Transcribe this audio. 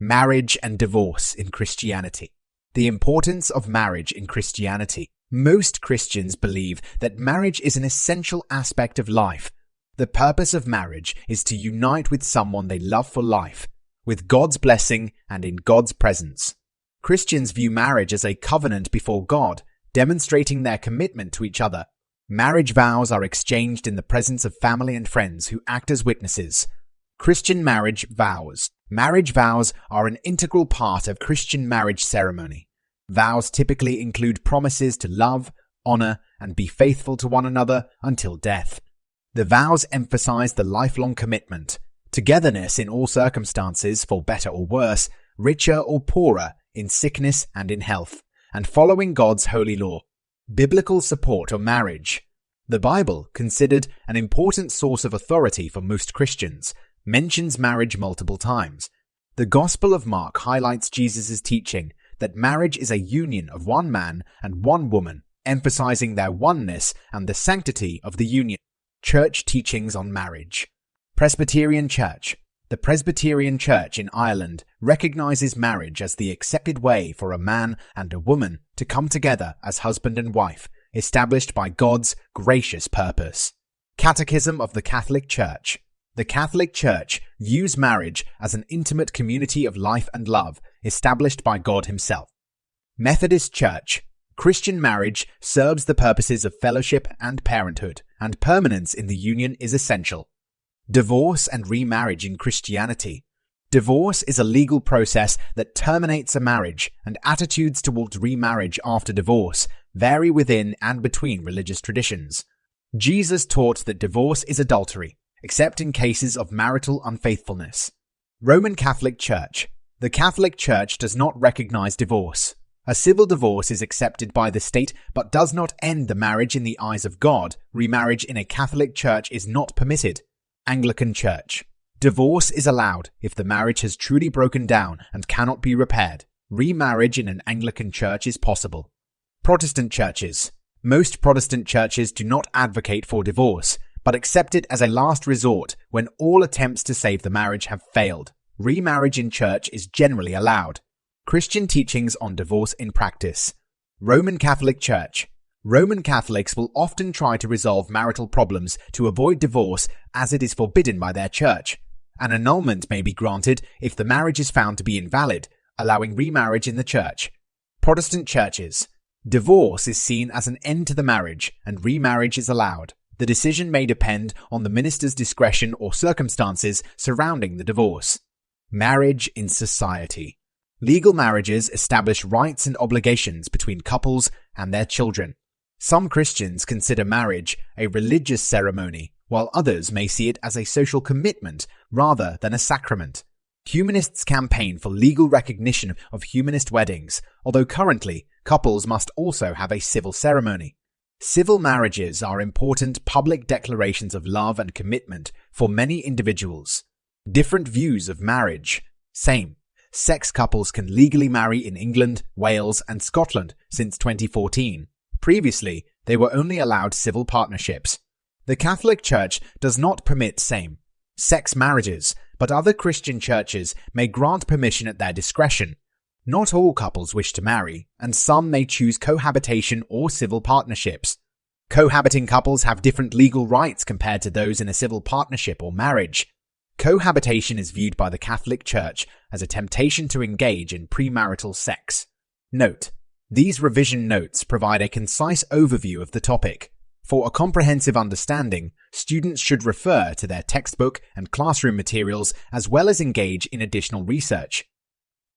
Marriage and divorce in Christianity. The importance of marriage in Christianity. Most Christians believe that marriage is an essential aspect of life. The purpose of marriage is to unite with someone they love for life, with God's blessing and in God's presence. Christians view marriage as a covenant before God, demonstrating their commitment to each other. Marriage vows are exchanged in the presence of family and friends who act as witnesses. Christian marriage vows. Marriage vows are an integral part of Christian marriage ceremony. Vows typically include promises to love, honor, and be faithful to one another until death. The vows emphasize the lifelong commitment, togetherness in all circumstances, for better or worse, richer or poorer, in sickness and in health, and following God's holy law. Biblical support of marriage. The Bible, considered an important source of authority for most Christians, mentions marriage multiple times. The Gospel of Mark highlights Jesus' teaching that marriage is a union of one man and one woman, emphasizing their oneness and the sanctity of the union. Church teachings on marriage. Presbyterian Church. The Presbyterian Church in Ireland recognizes marriage as the accepted way for a man and a woman to come together as husband and wife, established by God's gracious purpose. Catechism of the Catholic Church. The Catholic Church views marriage as an intimate community of life and love established by God Himself. Methodist Church. Christian marriage serves the purposes of fellowship and parenthood, and permanence in the union is essential. Divorce and remarriage in Christianity. Divorce is a legal process that terminates a marriage, and attitudes towards remarriage after divorce vary within and between religious traditions. Jesus taught that divorce is adultery, except in cases of marital unfaithfulness. Roman Catholic Church. The Catholic Church does not recognize divorce. A civil divorce is accepted by the state but does not end the marriage in the eyes of God. Remarriage in a Catholic church is not permitted. Anglican Church. Divorce is allowed if the marriage has truly broken down and cannot be repaired. Remarriage in an Anglican church is possible. Protestant churches. Most Protestant churches do not advocate for divorce, but accept it as a last resort when all attempts to save the marriage have failed. Remarriage in church is generally allowed. Christian teachings on divorce in practice. Roman Catholic Church. Roman Catholics will often try to resolve marital problems to avoid divorce as it is forbidden by their church. An annulment may be granted if the marriage is found to be invalid, allowing remarriage in the church. Protestant churches. Divorce is seen as an end to the marriage, and remarriage is allowed. The decision may depend on the minister's discretion or circumstances surrounding the divorce. Marriage in society. Legal marriages establish rights and obligations between couples and their children. Some Christians consider marriage a religious ceremony, while others may see it as a social commitment rather than a sacrament. Humanists campaign for legal recognition of humanist weddings, although currently couples must also have a civil ceremony. Civil marriages are important public declarations of love and commitment for many individuals. Different views of marriage. Same-sex couples can legally marry in England, Wales, and Scotland since 2014. Previously, they were only allowed civil partnerships. The Catholic Church does not permit same-sex marriages, but other Christian churches may grant permission at their discretion. Not all couples wish to marry, and some may choose cohabitation or civil partnerships. Cohabiting couples have different legal rights compared to those in a civil partnership or marriage. Cohabitation is viewed by the Catholic Church as a temptation to engage in premarital sex. Note: these revision notes provide a concise overview of the topic. For a comprehensive understanding, students should refer to their textbook and classroom materials as well as engage in additional research.